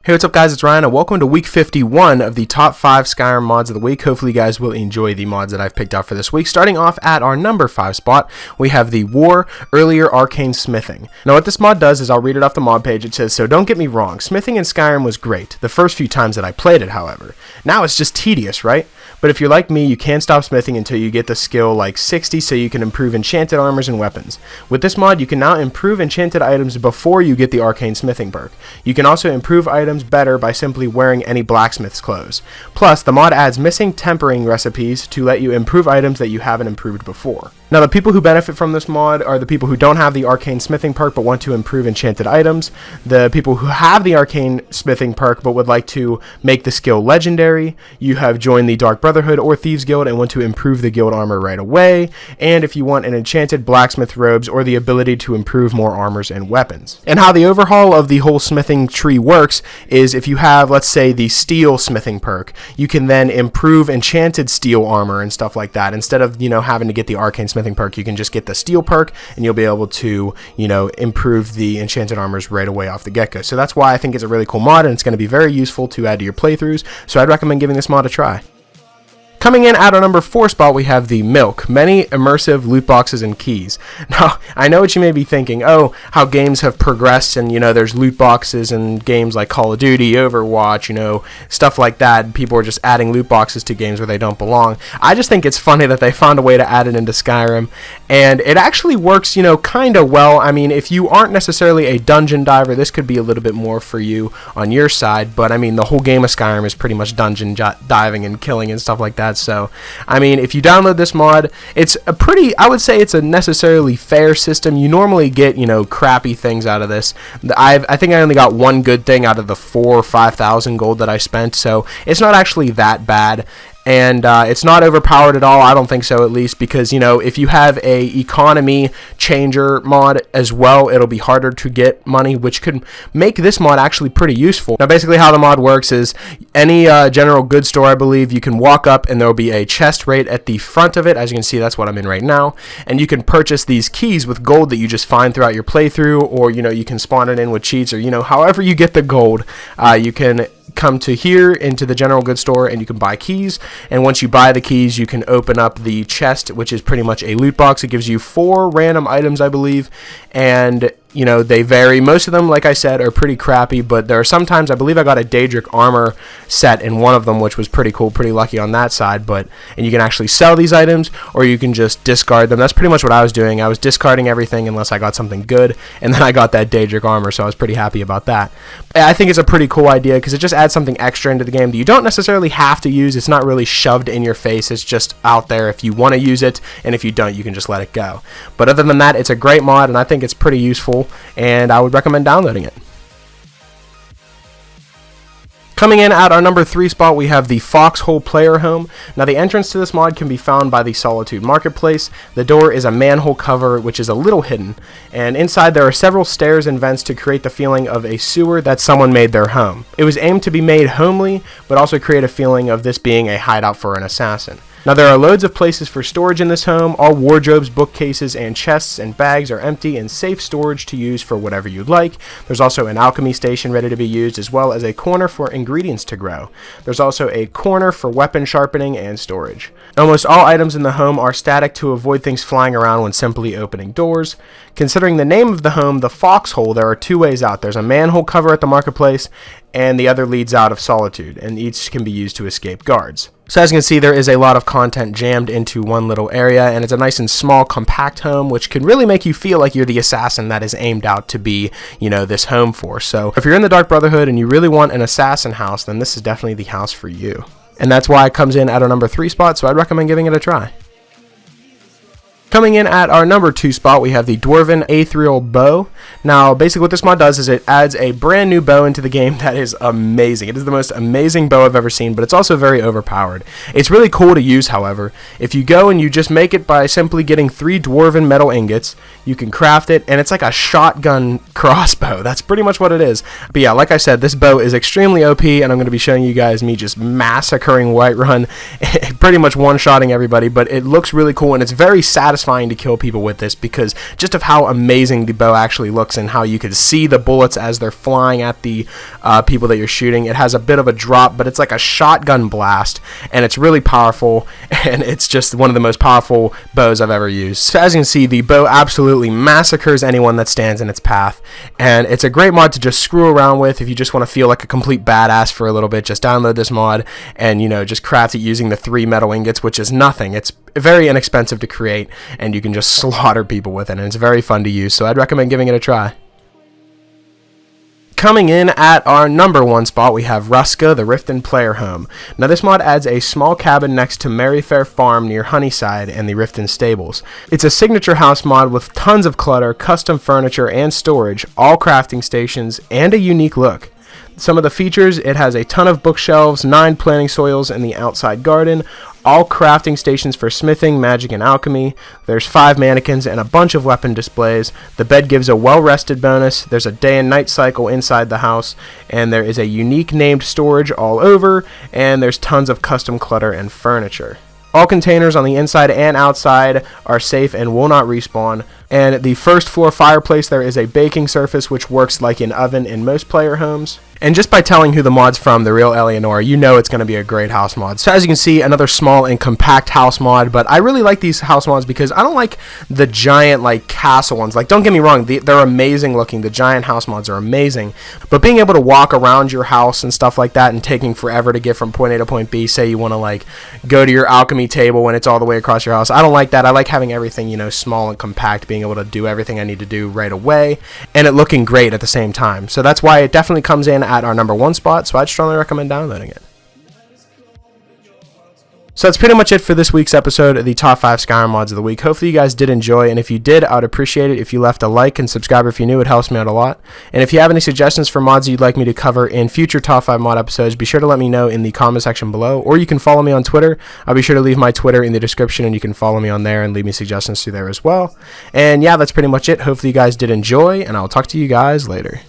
Hey, what's up guys, it's Ryan and welcome to week 51 of the top 5 Skyrim mods of the week. Hopefully you guys will enjoy the mods that I've picked out for this week. Starting off at our number 5 spot, we have the War Earlier Arcane Smithing. Now what this mod does is, I'll read it off the mod page. It says, so don't get me wrong, smithing in Skyrim was great, the first few times that I played it, however. Now it's just tedious, right? But if you're like me, you can't stop smithing until you get the skill like 60 so you can improve enchanted armors and weapons. With this mod, you can now improve enchanted items before you get the Arcane Smithing perk. You can also improve items better by simply wearing any blacksmith's clothes. Plus, the mod adds missing tempering recipes to let you improve items that you haven't improved before. Now, the people who benefit from this mod are the people who don't have the Arcane Smithing perk but want to improve enchanted items, the people who have the Arcane Smithing perk but would like to make the skill legendary, you have joined the Dark Brotherhood or Thieves Guild and want to improve the guild armor right away, and if you want an enchanted blacksmith robes or the ability to improve more armors and weapons. And how the overhaul of the whole smithing tree works is, if you have, let's say, the steel smithing perk, you can then improve enchanted steel armor and stuff like that. Instead of, having to get the Arcane Smithing perk, you can just get the steel perk and you'll be able to, improve the enchanted armors right away off the get-go. So that's why I think it's a really cool mod, and it's going to be very useful to add to your playthroughs. So I'd recommend giving this mod a try. Coming in at our number 4 spot, we have the Milk, many immersive loot boxes and keys. Now, I know what you may be thinking, oh, how games have progressed and, there's loot boxes and games like Call of Duty, Overwatch, stuff like that. People are just adding loot boxes to games where they don't belong. I just think it's funny that they found a way to add it into Skyrim, and it actually works, kind of well. I mean, if you aren't necessarily a dungeon diver, this could be a little bit more for you on your side, but I mean, the whole game of Skyrim is pretty much dungeon diving and killing and stuff like that. So, I mean, if you download this mod, it's a pretty, I would say it's a necessarily fair system. You normally get, crappy things out of this. I think I only got one good thing out of the 4,000 or 5,000 gold that I spent, so it's not actually that bad. And it's not overpowered at all. I don't think so, at least, because if you have a economy changer mod as well, it'll be harder to get money, which could make this mod actually pretty useful. Now basically how the mod works is, any general goods store, I believe, you can walk up and there'll be a chest right at the front of it. As you can see, that's what I'm in right now, and you can purchase these keys with gold that you just find throughout your playthrough, or you can spawn it in with cheats, or however you get the gold. You can come to here into the general goods store and you can buy keys, and once you buy the keys, you can open up the chest, which is pretty much a loot box. It gives you 4 random items, I believe, and they vary. Most of them, like I said, are pretty crappy, but there are sometimes, I believe I got a Daedric armor set in one of them, which was pretty cool, pretty lucky on that side. And you can actually sell these items, or you can just discard them. That's pretty much what I was doing. I was discarding everything unless I got something good, and then I got that Daedric armor, so I was pretty happy about that. I think it's a pretty cool idea because it just adds something extra into the game that you don't necessarily have to use. It's not really shoved in your face. It's just out there if you want to use it, and if you don't, you can just let it go. But other than that, it's a great mod, and I think it's pretty useful, and I would recommend downloading it. Coming in at our number 3 spot, we have the Foxhole player home. Now the entrance to this mod can be found by the Solitude Marketplace. The door is a manhole cover, which is a little hidden, and inside there are several stairs and vents to create the feeling of a sewer that someone made their home. It was aimed to be made homely, but also create a feeling of this being a hideout for an assassin. Now there are loads of places for storage in this home. All wardrobes, bookcases, and chests and bags are empty and safe storage to use for whatever you'd like. There's also an alchemy station ready to be used, as well as a corner for ingredients to grow. There's also a corner for weapon sharpening and storage. Almost all items in the home are static to avoid things flying around when simply opening doors. Considering the name of the home, the Foxhole, there are 2 ways out. There's a manhole cover at the marketplace, and the other leads out of Solitude, and each can be used to escape guards. So as you can see, there is a lot of content jammed into one little area, and it's a nice and small, compact home, which can really make you feel like you're the assassin that is aimed out to be, this home for. So if you're in the Dark Brotherhood and you really want an assassin house, then this is definitely the house for you. And that's why it comes in at our number 3 spot, so I'd recommend giving it a try. Coming in at our number 2 spot, we have the Dwarven Aetherial Bow. Now, basically what this mod does is it adds a brand new bow into the game that is amazing. It is the most amazing bow I've ever seen, but it's also very overpowered. It's really cool to use, however. If you go and you just make it by simply getting 3 Dwarven metal ingots, you can craft it, and it's like a shotgun crossbow. That's pretty much what it is. But yeah, like I said, this bow is extremely OP, and I'm going to be showing you guys me just massacring Whiterun, pretty much one-shotting everybody, but it looks really cool, and it's very satisfying satisfying to kill people with this because just of how amazing the bow actually looks and how you can see the bullets as they're flying at the people that you're shooting. It has a bit of a drop, but it's like a shotgun blast, and it's really powerful, and it's just one of the most powerful bows I've ever used. So as you can see, the bow absolutely massacres anyone that stands in its path, and it's a great mod to just screw around with if you just want to feel like a complete badass for a little bit. Just download this mod and, you know, just craft it using the 3 metal ingots, which is nothing. It's very inexpensive to create, and you can just slaughter people with it, and it's very fun to use, so I'd recommend giving it a try. Coming in at our number 1 spot, we have Ruska, the Riften player home. Now this mod adds a small cabin next to Merryfair Farm near Honeyside and the Riften stables. It's a signature house mod with tons of clutter, custom furniture and storage, all crafting stations, and a unique look. Some of the features: it has a ton of bookshelves, 9 planting soils in the outside garden, all crafting stations for smithing, magic, and alchemy. There's 5 mannequins and a bunch of weapon displays. The bed gives a well-rested bonus. There's a day and night cycle inside the house, and there is a unique named storage all over, and there's tons of custom clutter and furniture. All containers on the inside and outside are safe and will not respawn. And the first floor fireplace, there is a baking surface which works like an oven in most player homes. And just by telling who the mod's from, the real Eleonora, you know it's going to be a great house mod. So as you can see, another small and compact house mod, but I really like these house mods because I don't like the giant like castle ones. Like, don't get me wrong, they're amazing looking. The giant house mods are amazing, but being able to walk around your house and stuff like that and taking forever to get from point A to point B, say you want to like go to your alchemy table and it's all the way across your house, I don't like that. I like having everything, you know, small and compact, being able to do everything I need to do right away, and it looking great at the same time. So that's why it definitely comes in at our number 1 spot, so I'd strongly recommend downloading it. So that's pretty much it for this week's episode of the Top 5 Skyrim Mods of the Week. Hopefully you guys did enjoy, and if you did, I would appreciate it if you left a like and subscribe if you're new. It helps me out a lot. And if you have any suggestions for mods you'd like me to cover in future Top 5 mod episodes, be sure to let me know in the comment section below, or you can follow me on Twitter. I'll be sure to leave my Twitter in the description, and you can follow me on there and leave me suggestions through there as well. And yeah, that's pretty much it. Hopefully you guys did enjoy, and I'll talk to you guys later.